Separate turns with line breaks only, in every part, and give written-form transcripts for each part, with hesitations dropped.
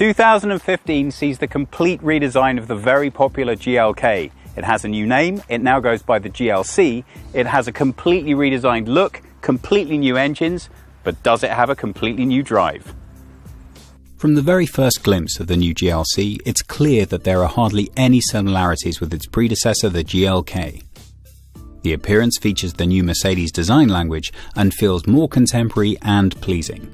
2015 sees the complete redesign of the very popular GLK. It has a new name, it now goes by the GLC, it has a completely redesigned look, completely new engines, but does it have a completely new drive?
From the very first glimpse of the new GLC, it's clear that there are hardly any similarities with its predecessor, the GLK. The appearance features the new Mercedes design language and feels more contemporary and pleasing.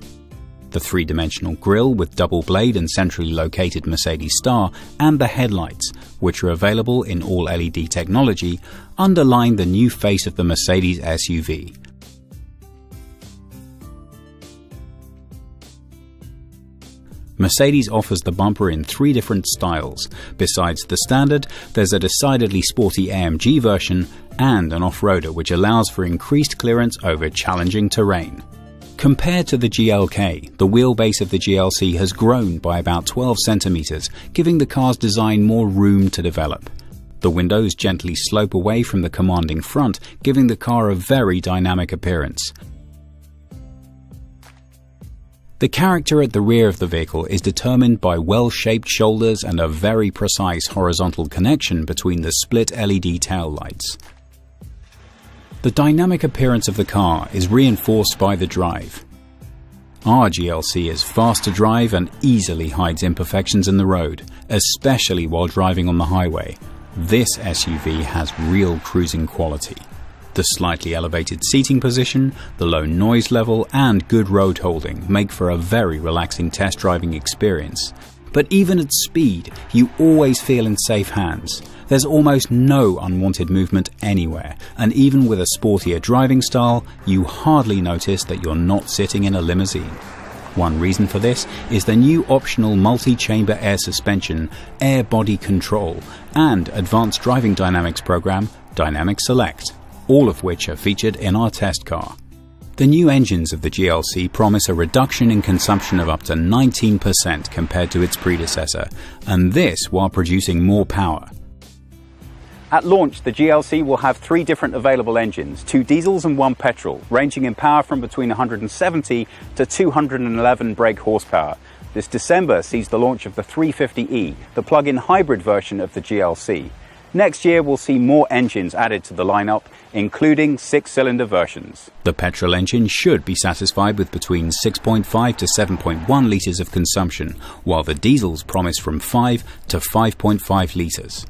The three-dimensional grille with double blade and centrally located Mercedes star and the headlights, which are available in all LED technology, underline the new face of the Mercedes SUV. Mercedes offers the bumper in three different styles. Besides the standard, there's a decidedly sporty AMG version and an off-roader which allows for increased clearance over challenging terrain. Compared to the GLK, the wheelbase of the GLC has grown by about 12 centimeters, giving the car's design more room to develop. The windows gently slope away from the commanding front, giving the car a very dynamic appearance. The character at the rear of the vehicle is determined by well-shaped shoulders and a very precise horizontal connection between the split LED taillights. The dynamic appearance of the car is reinforced by the drive. Our GLC is fast to drive and easily hides imperfections in the road, especially while driving on the highway. This SUV has real cruising quality. The slightly elevated seating position, the low noise level, and good road holding make for a very relaxing test driving experience. But even at speed, you always feel in safe hands. There's almost no unwanted movement anywhere, and even with a sportier driving style, you hardly notice that you're not sitting in a limousine. One reason for this is the new optional multi-chamber air suspension, air body control, and advanced driving dynamics program, Dynamic Select, all of which are featured in our test car. The new engines of the GLC promise a reduction in consumption of up to 19% compared to its predecessor, and this while producing more power.
At launch, the GLC will have three different available engines, 2 diesels and 1 petrol, ranging in power from between 170 to 211 brake horsepower. This December sees the launch of the 350e, the plug-in hybrid version of the GLC. Next year we'll see more engines added to the lineup, including 6-cylinder versions.
The petrol engine should be satisfied with between 6.5 to 7.1 litres of consumption, while the diesels promise from 5 to 5.5 litres.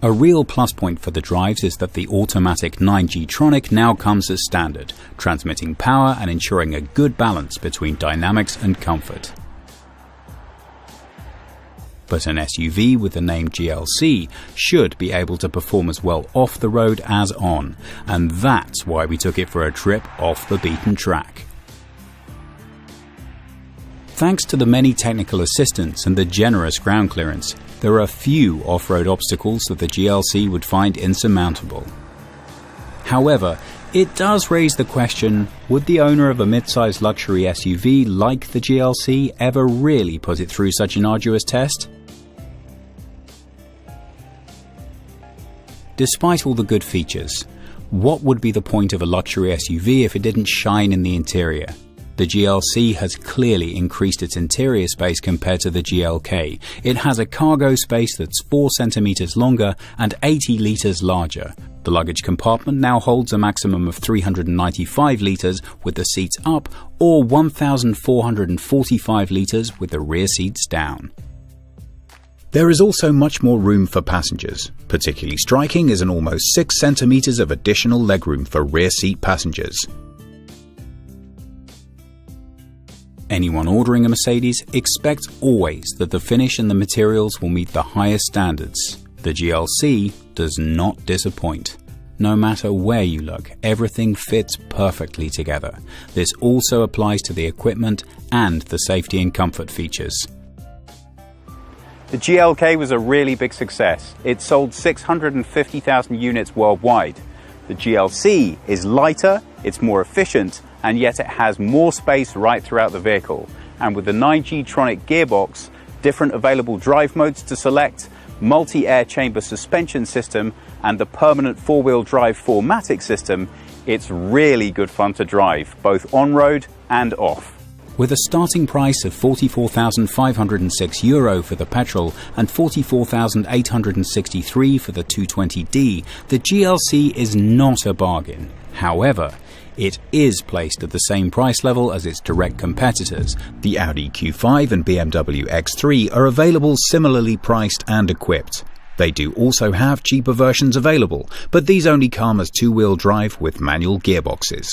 A real plus point for the drives is that the automatic 9G-tronic now comes as standard, transmitting power and ensuring a good balance between dynamics and comfort. But an SUV with the name GLC should be able to perform as well off the road as on, and that's why we took it for a trip off the beaten track. Thanks to the many technical assistance and the generous ground clearance, there are few off-road obstacles that the GLC would find insurmountable. However, it does raise the question, would the owner of a mid-sized luxury SUV like the GLC ever really put it through such an arduous test? Despite all the good features, what would be the point of a luxury SUV if it didn't shine in the interior? The GLC has clearly increased its interior space compared to the GLK. It has a cargo space that's 4 centimeters longer and 80 liters larger. The luggage compartment now holds a maximum of 395 liters with the seats up, or 1,445 liters with the rear seats down. There is also much more room for passengers. Particularly striking is an almost 6 centimeters of additional legroom for rear seat passengers. Anyone ordering a Mercedes expects always that the finish and the materials will meet the highest standards. The GLC does not disappoint. No matter where you look, everything fits perfectly together. This also applies to the equipment and the safety and comfort features.
The GLK was a really big success. It sold 650,000 units worldwide. The GLC is lighter, it's more efficient, and yet it has more space right throughout the vehicle. And with the 9G-tronic gearbox, different available drive modes to select, multi-air chamber suspension system, and the permanent four-wheel drive 4MATIC system, it's really good fun to drive, both on-road and off.
With a starting price of €44,506 for the petrol and €44,863 for the 220D, the GLC is not a bargain. However, it is placed at the same price level as its direct competitors. The Audi Q5 and BMW X3 are available similarly priced and equipped. They do also have cheaper versions available, but these only come as two-wheel drive with manual gearboxes.